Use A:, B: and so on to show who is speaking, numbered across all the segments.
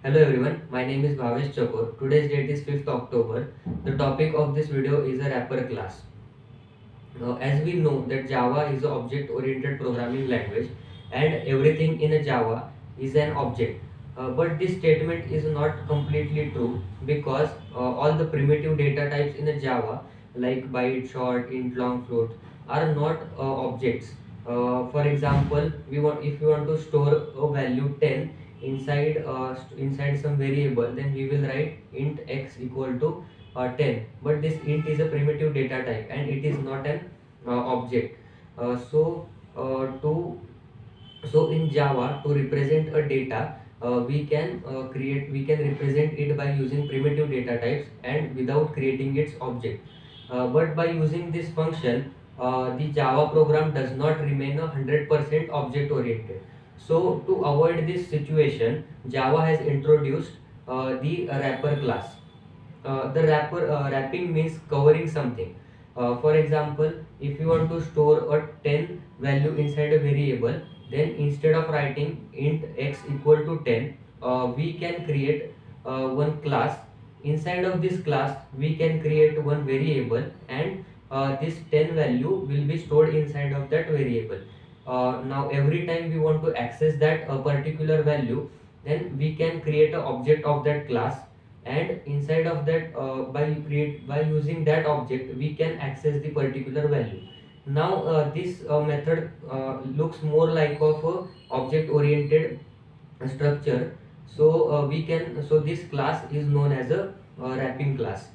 A: Hello everyone, my name is Bhavesh Chakor. Today's date is 5th October. The topic of this video is a wrapper class. As we know that Java is an object-oriented programming language and everything in a Java is an object. But this statement is not completely true because all the primitive data types in a Java like byte, short, int, long, float are not objects. For example, if we want to store a value 10 inside some variable, then we will write int x equal to 10. But this int is a primitive data type and it is not an object. Uh, so to so in Java, to represent a data, we can represent it by using primitive data types and without creating its object. But by using this function, the Java program does not remain 100% object oriented. So to avoid this situation, Java has introduced the wrapper class. Wrapping means covering something. For example, if you want to store a 10 value inside a variable, then instead of writing int x equal to 10, we can create one class. Inside of this class, we can create one variable, and this 10 value will be stored inside of that variable. Now every time we want to access that particular value, then we can create an object of that class, and inside of that by using that object we can access the particular value. Now this method looks more like of a object oriented structure. So this class is known as a wrapping class.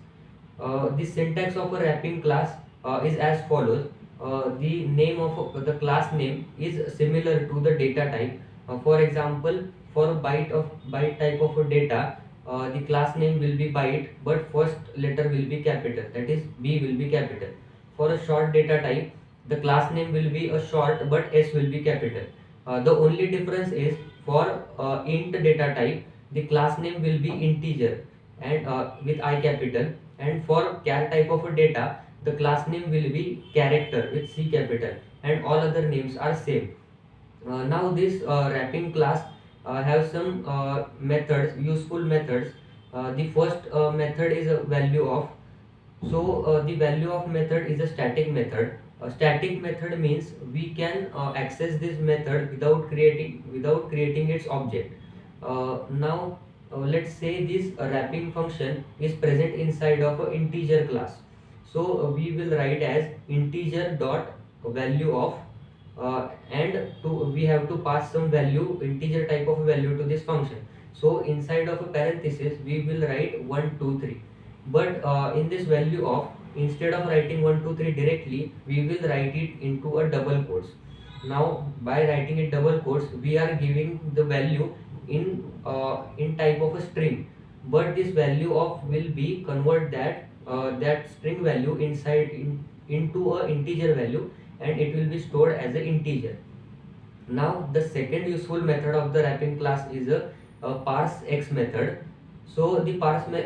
A: The syntax of a wrapping class is as follows. The name of the class name is similar to the data type. For example, for byte type of a data, the class name will be byte, but first letter will be capital. That is, B will be capital. For a short data type, the class name will be a short, but S will be capital. The only difference is for int data type, the class name will be integer and with I capital, and for char type of a data, the class name will be character with C capital, and all other names are same. Now this wrapping class have some useful methods. The first method is a value of. The value of method is a static method. A static method means we can access this method without creating its object. Now let's say this wrapping function is present inside of an integer class. We will write as integer dot value of, and we have to pass some value, integer type of value to this function. So inside of a parenthesis we will write 1 2 3. But in this value of, instead of writing 1 2 3 directly, we will write it into a double quotes. Now by writing it double quotes, we are giving the value in type of a string, but this value of will be convert that string value into a integer value, and it will be stored as an integer. Now the second useful method of the wrapping class is a parse x method. So the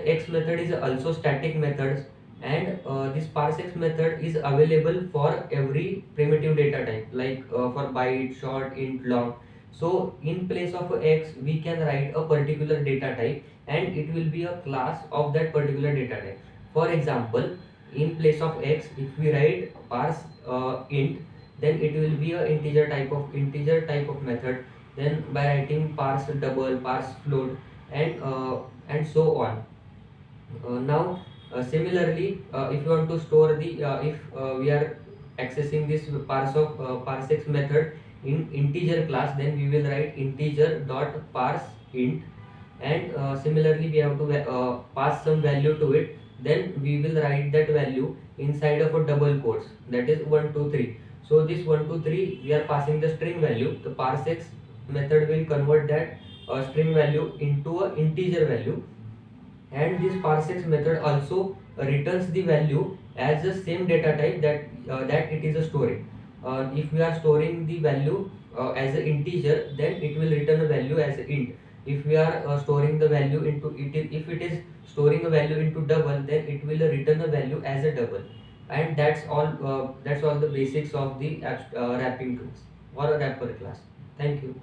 A: x method is also static method, and this parse x method is available for every primitive data type like for byte, short, int, long. So in place of a x we can write a particular data type, and it will be a class of that particular data type. For example, in place of x, if we write parse int, then it will be a integer type of method. Then by writing parse double, parse float, and so on. Similarly, if you want to store if we are accessing this parsex method in integer class, then we will write integer dot parse int, and similarly we have to pass some value to it. Then we will write that value inside of a double quotes, that is 1 2 3. So this 1 2 3 we are passing the string value. The parsex method will convert that string value into a integer value, and this parsex method also returns the value as the same data type that it is storing. If we are storing the value as an integer, then it will return a value as an int. If we are storing the value if it is storing a value into double, then it will return a value as a double. And that's all the basics of the wrapping class or a wrapper class. Thank you.